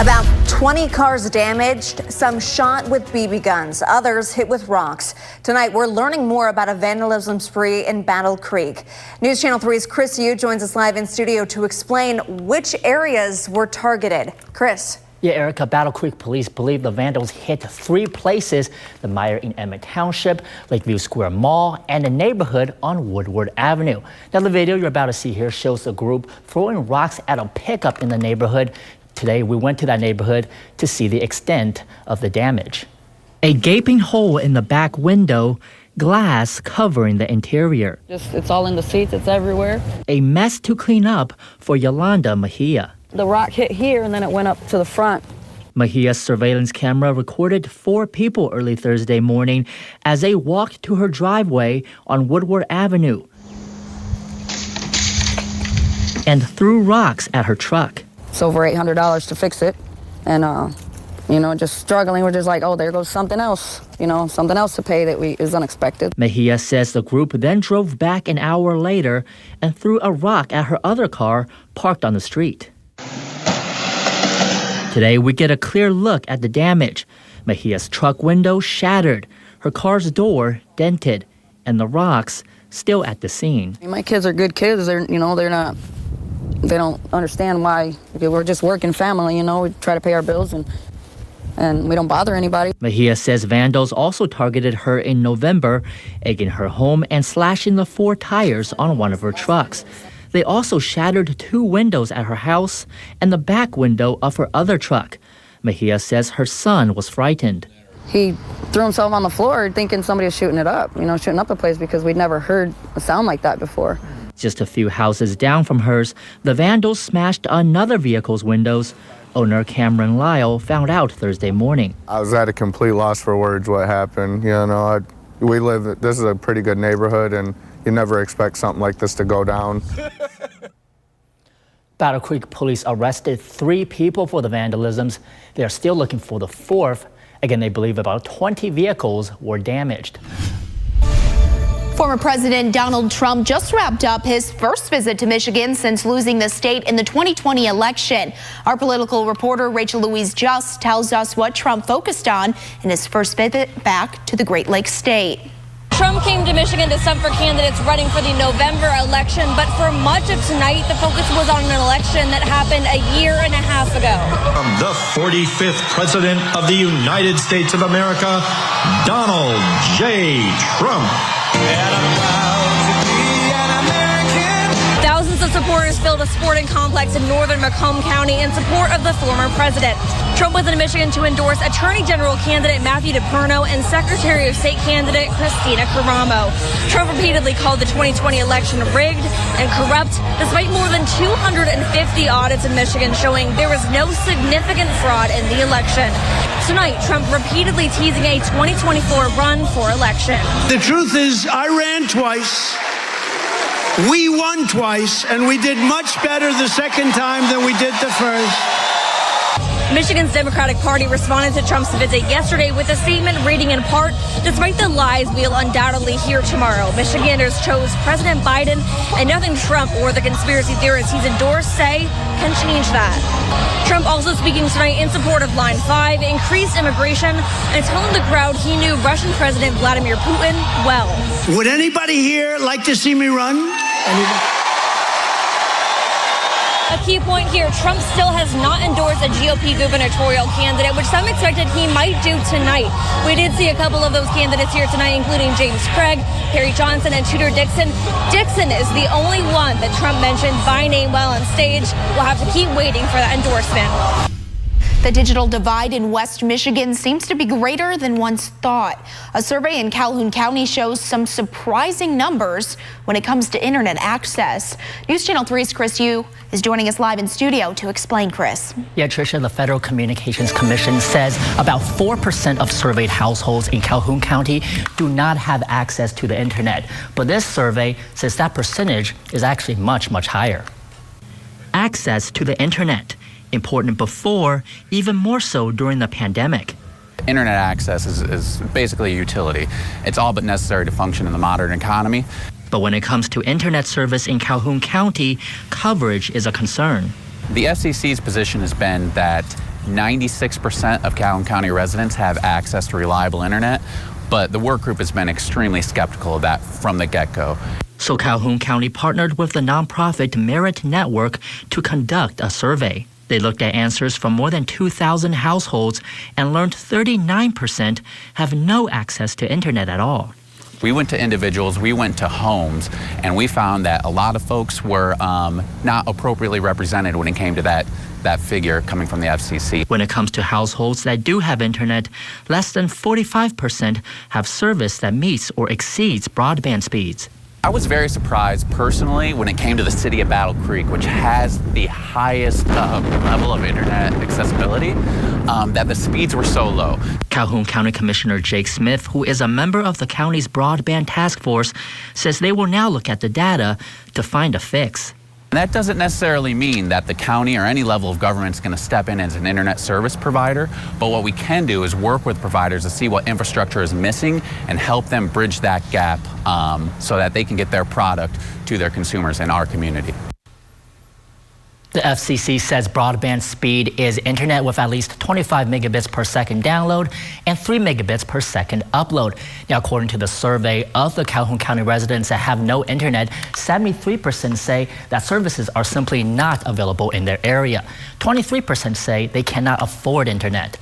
About 20 cars damaged, some shot with BB guns, others hit with rocks. Tonight, we're learning more about a vandalism spree in Battle Creek. News Channel 3's Chris Yu joins us live in studio to explain which areas were targeted. Chris. Yeah, Erica, Battle Creek police believe the vandals hit 3 places: the Meyer in Emmett Township, Lakeview Square Mall, and a neighborhood on Woodward Avenue. Now, the video you're about to see here shows the group throwing rocks at a pickup in the neighborhood. Today, we went to that neighborhood to see the extent of the damage. A gaping hole in the back window, glass covering the interior. It's all in the seats, it's everywhere. A mess to clean up for Yolanda Mejia. The rock hit here and then it went up to the front. Mejia's surveillance camera recorded 4 people early Thursday morning as they walked to her driveway on Woodward Avenue and threw rocks at her truck. It's over $800 to fix it. And, just struggling. We're just like, oh, there goes something else. Something else to pay that is unexpected. Mejia says the group then drove back an hour later and threw a rock at her other car parked on the street. Today, we get a clear look at the damage. Mejia's truck window shattered, her car's door dented, and the rocks still at the scene. My kids are good kids. They don't understand why. We're just working family, we try to pay our bills and we don't bother anybody. Mejia says vandals also targeted her in November, egging her home and slashing the 4 tires on one of her trucks. They also shattered 2 windows at her house and the back window of her other truck. Mejia says her son was frightened. He threw himself on the floor thinking somebody was shooting it up, shooting up the place, because we'd never heard a sound like that before. Just a few houses down from hers, the vandals smashed another vehicle's windows. Owner Cameron Lyle found out Thursday morning. I was at a complete loss for words what happened. This is a pretty good neighborhood, and you never expect something like this to go down. Battle Creek police arrested 3 people for the vandalisms. They are still looking for the 4th. Again, they believe about 20 vehicles were damaged. Former President Donald Trump just wrapped up his first visit to Michigan since losing the state in the 2020 election. Our political reporter Rachel Louise Just tells us what Trump focused on in his first visit back to the Great Lakes state. Trump came to Michigan to stump for candidates running for the November election, but for much of tonight, the focus was on an election that happened a year and a half ago. The 45th President of the United States of America, Donald J. Trump. Thousands of supporters filled a sporting complex in northern Macomb County in support of the former president. Trump was in Michigan to endorse Attorney General candidate Matthew DePerno and Secretary of State candidate Christina Caramo. Trump repeatedly called the 2020 election rigged and corrupt, despite more than 250 audits in Michigan showing there was no significant fraud in the election. Tonight, Trump repeatedly teasing a 2024 run for election. The truth is, I ran twice. We won twice, and we did much better the second time than we did the first. Michigan's Democratic Party responded to Trump's visit yesterday with a statement reading in part, despite the lies we'll undoubtedly hear tomorrow, Michiganders chose President Biden, and nothing Trump or the conspiracy theorists he's endorsed say can change that. Trump also speaking tonight in support of Line 5, increased immigration, and telling the crowd he knew Russian President Vladimir Putin well. Would anybody here like to see me run? A key point here, Trump still has not endorsed a GOP gubernatorial candidate, which some expected he might do tonight. We did see a couple of those candidates here tonight, including James Craig, Perry Johnson, and Tudor Dixon. Dixon is the only one that Trump mentioned by name while on stage. We'll have to keep waiting for that endorsement. The digital divide in West Michigan seems to be greater than once thought. A survey in Calhoun County shows some surprising numbers when it comes to internet access. News Channel 3's Chris Yu is joining us live in studio to explain, Chris. Yeah, Tricia, the Federal Communications Commission says about 4% of surveyed households in Calhoun County do not have access to the internet. But this survey says that percentage is actually much, much higher. Access to the internet. Important before, even more so during the pandemic. Internet access is basically a utility. It's all but necessary to function in the modern economy. But when it comes to internet service in Calhoun County, coverage is a concern. The FCC's position has been that 96% of Calhoun County residents have access to reliable internet, but the work group has been extremely skeptical of that from the get-go. So Calhoun County partnered with the nonprofit Merit Network to conduct a survey. They looked at answers from more than 2,000 households and learned 39% have no access to internet at all. We went to individuals, we went to homes, and we found that a lot of folks were not appropriately represented when it came to that figure coming from the FCC. When it comes to households that do have internet, less than 45% have service that meets or exceeds broadband speeds. I was very surprised personally when it came to the city of Battle Creek, which has the highest level of internet accessibility, that the speeds were so low. Calhoun County Commissioner Jake Smith, who is a member of the county's broadband task force, says they will now look at the data to find a fix. And that doesn't necessarily mean that the county or any level of government is going to step in as an internet service provider, but what we can do is work with providers to see what infrastructure is missing and help them bridge that gap so that they can get their product to their consumers in our community. The FCC says broadband speed is internet with at least 25 megabits per second download and 3 megabits per second upload. Now, according to the survey of the Calhoun County residents that have no internet, 73% say that services are simply not available in their area. 23% say they cannot afford internet.